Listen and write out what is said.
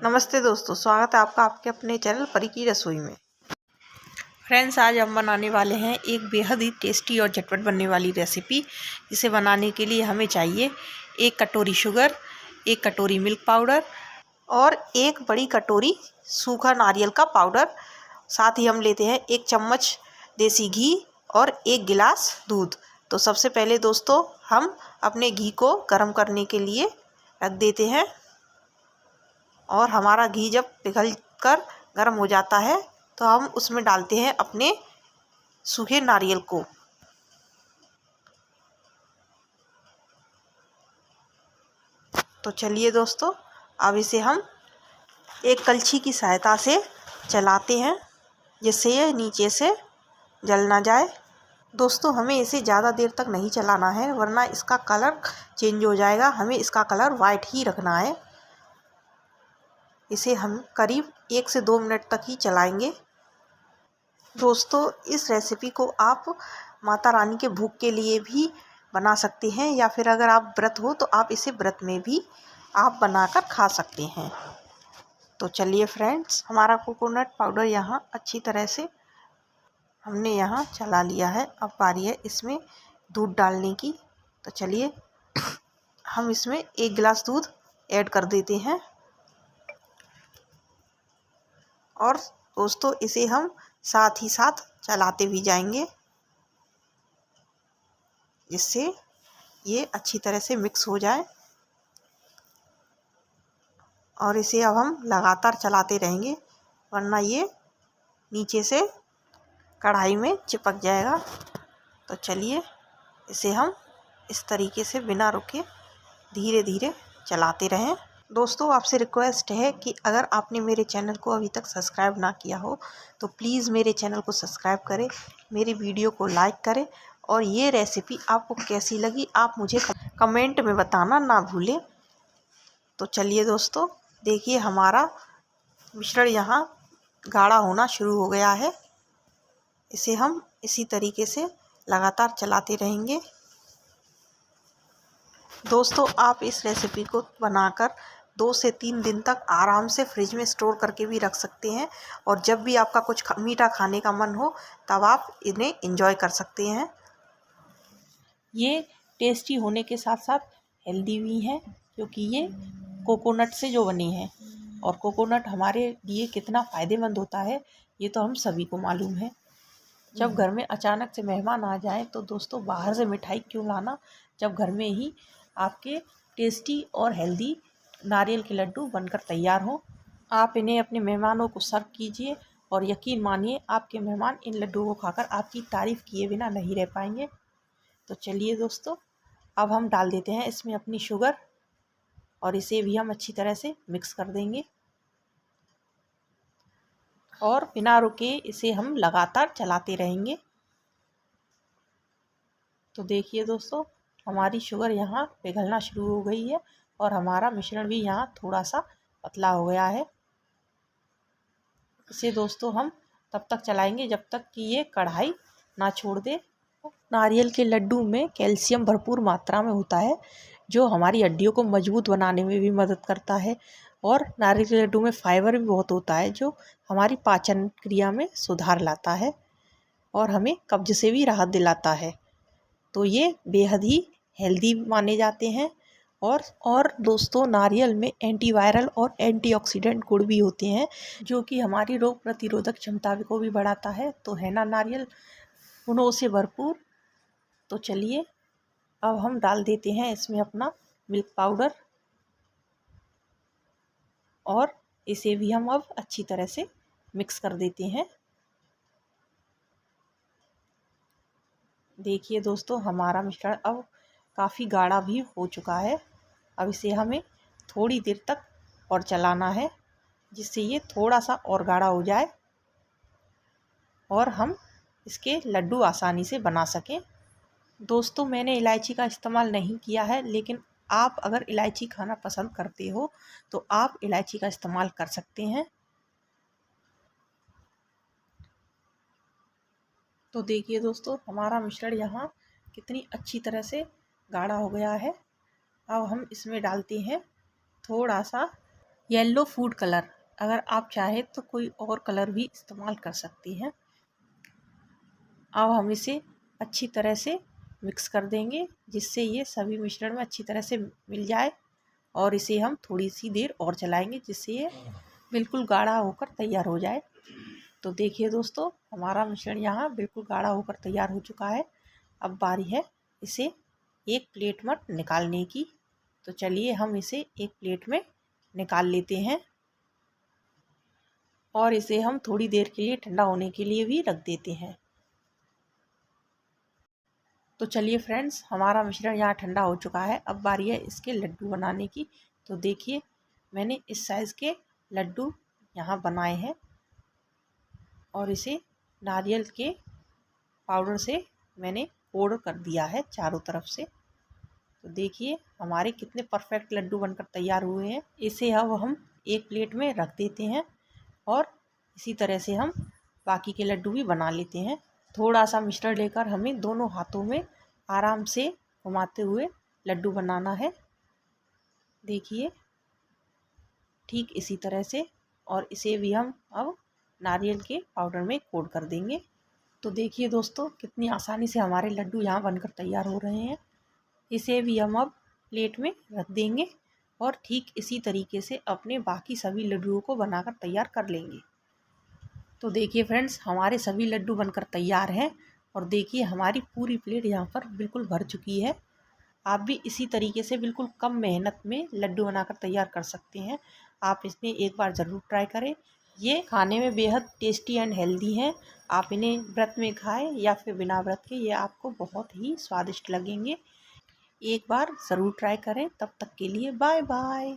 नमस्ते दोस्तों, स्वागत है आपका आपके अपने चैनल परी की रसोई में। फ्रेंड्स, आज हम बनाने वाले हैं एक बेहद ही टेस्टी और झटपट बनने वाली रेसिपी। जिसे बनाने के लिए हमें चाहिए 1 कटोरी शुगर, 1 कटोरी मिल्क पाउडर और 1 बड़ी कटोरी सूखा नारियल का पाउडर। साथ ही हम लेते हैं 1 चम्मच देसी घी और 1 गिलास दूध। तो सबसे पहले दोस्तों हम अपने घी को गर्म करने के लिए रख देते हैं और हमारा घी जब पिघल कर गर्म हो जाता है तो हम उसमें डालते हैं अपने सूखे नारियल को। तो चलिए दोस्तों, अब इसे हम एक कलछी की सहायता से चलाते हैं जिससे ये नीचे से जल ना जाए। दोस्तों, हमें इसे ज़्यादा देर तक नहीं चलाना है वरना इसका कलर चेंज हो जाएगा। हमें इसका कलर वाइट ही रखना है। इसे हम करीब 1 से 2 मिनट तक ही चलाएंगे। दोस्तों, इस रेसिपी को आप माता रानी के भोग के लिए भी बना सकते हैं या फिर अगर आप व्रत हो तो आप इसे व्रत में भी आप बनाकर खा सकते हैं। तो चलिए फ्रेंड्स, हमारा कोकोनट पाउडर यहाँ अच्छी तरह से हमने यहाँ चला लिया है। अब बारी है इसमें दूध डालने की। तो चलिए हम इसमें 1 गिलास दूध ऐड कर देते हैं और दोस्तों इसे हम साथ ही साथ चलाते भी जाएंगे जिससे ये अच्छी तरह से मिक्स हो जाए। और इसे अब हम लगातार चलाते रहेंगे वरना ये नीचे से कढ़ाई में चिपक जाएगा। तो चलिए इसे हम इस तरीके से बिना रुके धीरे धीरे चलाते रहें। दोस्तों, आपसे रिक्वेस्ट है कि अगर आपने मेरे चैनल को अभी तक सब्सक्राइब ना किया हो तो प्लीज़ मेरे चैनल को सब्सक्राइब करें, मेरी वीडियो को लाइक करें और ये रेसिपी आपको कैसी लगी आप मुझे कमेंट में बताना ना भूलें। तो चलिए दोस्तों, देखिए हमारा मिश्रण यहाँ गाढ़ा होना शुरू हो गया है। इसे हम इसी तरीके से लगातार चलाते रहेंगे। दोस्तों, आप इस रेसिपी को बनाकर 2 से 3 दिन तक आराम से फ्रिज में स्टोर करके भी रख सकते हैं और जब भी आपका कुछ मीठा खाने का मन हो तब आप इन्हें एंजॉय कर सकते हैं। ये टेस्टी होने के साथ साथ हेल्दी भी हैं क्योंकि ये कोकोनट से जो बनी है और कोकोनट हमारे लिए कितना फ़ायदेमंद होता है ये तो हम सभी को मालूम है। जब घर में अचानक से मेहमान आ जाएं तो दोस्तों बाहर से मिठाई क्यों लाना, जब घर में ही आपके टेस्टी और हेल्दी नारियल के लड्डू बनकर तैयार हों। आप इन्हें अपने मेहमानों को सर्व कीजिए और यकीन मानिए आपके मेहमान इन लड्डुओं को खाकर आपकी तारीफ़ किए बिना नहीं रह पाएंगे। तो चलिए दोस्तों, अब हम डाल देते हैं इसमें अपनी शुगर और इसे भी हम अच्छी तरह से मिक्स कर देंगे और बिना रुके इसे हम लगातार चलाते रहेंगे। तो देखिए दोस्तों, हमारी शुगर यहाँ पिघलना शुरू हो गई है और हमारा मिश्रण भी यहाँ थोड़ा सा पतला हो गया है। इसे दोस्तों हम तब तक चलाएंगे जब तक कि ये कढ़ाई ना छोड़ दे। नारियल के लड्डू में कैल्शियम भरपूर मात्रा में होता है जो हमारी हड्डियों को मजबूत बनाने में भी मदद करता है और नारियल के लड्डू में फाइबर भी बहुत होता है जो हमारी पाचन क्रिया में सुधार लाता है और हमें कब्ज से भी राहत दिलाता है। तो ये बेहद ही हेल्दी माने जाते हैं और दोस्तों नारियल में एंटीवायरल और एंटीऑक्सीडेंट गुण भी होते हैं जो कि हमारी रोग प्रतिरोधक क्षमता को भी बढ़ाता है। तो है ना नारियल गुणों से भरपूर। तो चलिए अब हम डाल देते हैं इसमें अपना मिल्क पाउडर और इसे भी हम अब अच्छी तरह से मिक्स कर देते हैं। देखिए दोस्तों, हमारा मिश्रण अब काफ़ी गाढ़ा भी हो चुका है। अब इसे हमें थोड़ी देर तक और चलाना है जिससे ये थोड़ा सा और गाढ़ा हो जाए और हम इसके लड्डू आसानी से बना सकें। दोस्तों, मैंने इलायची का इस्तेमाल नहीं किया है लेकिन आप अगर इलायची खाना पसंद करते हो तो आप इलायची का इस्तेमाल कर सकते हैं। तो देखिए दोस्तों, हमारा मिश्रण यहाँ कितनी अच्छी तरह से गाढ़ा हो गया है। अब हम इसमें डालते हैं थोड़ा सा येलो फूड कलर, अगर आप चाहे तो कोई और कलर भी इस्तेमाल कर सकती हैं। अब हम इसे अच्छी तरह से मिक्स कर देंगे जिससे ये सभी मिश्रण में अच्छी तरह से मिल जाए, और इसे हम थोड़ी सी देर और चलाएंगे जिससे ये बिल्कुल गाढ़ा होकर तैयार हो जाए। तो देखिए दोस्तों, हमारा मिश्रण यहाँ बिल्कुल गाढ़ा होकर तैयार हो चुका है। अब बारी है इसे एक प्लेट में निकालने की। तो चलिए हम इसे एक प्लेट में निकाल लेते हैं और इसे हम थोड़ी देर के लिए ठंडा होने के लिए भी रख देते हैं। तो चलिए फ्रेंड्स, हमारा मिश्रण यहाँ ठंडा हो चुका है। अब बारी है इसके लड्डू बनाने की। तो देखिए, मैंने इस साइज़ के लड्डू यहाँ बनाए हैं और इसे नारियल के पाउडर से मैंने कोड कर दिया है चारों तरफ से। तो देखिए हमारे कितने परफेक्ट लड्डू बनकर तैयार हुए हैं। इसे अब हम एक प्लेट में रख देते हैं और इसी तरह से हम बाकी के लड्डू भी बना लेते हैं। थोड़ा सा मिश्रण लेकर हमें दोनों हाथों में आराम से घुमाते हुए लड्डू बनाना है। देखिए ठीक इसी तरह से, और इसे भी हम अब नारियल के पाउडर में कोट कर देंगे। तो देखिए दोस्तों, कितनी आसानी से हमारे लड्डू यहाँ बनकर तैयार हो रहे हैं। इसे भी हम अब प्लेट में रख देंगे और ठीक इसी तरीके से अपने बाकी सभी लड्डुओं को बनाकर तैयार कर लेंगे। तो देखिए फ्रेंड्स, हमारे सभी लड्डू बनकर तैयार हैं और देखिए हमारी पूरी प्लेट यहाँ पर बिल्कुल भर चुकी है। आप भी इसी तरीके से बिल्कुल कम मेहनत में लड्डू बनाकर तैयार कर सकते हैं। आप इसमें एक बार ज़रूर ट्राई करें। ये खाने में बेहद टेस्टी एंड हेल्दी हैं। आप इन्हें व्रत में खाएं या फिर बिना व्रत के, ये आपको बहुत ही स्वादिष्ट लगेंगे। एक बार ज़रूर ट्राई करें। तब तक के लिए बाय बाय।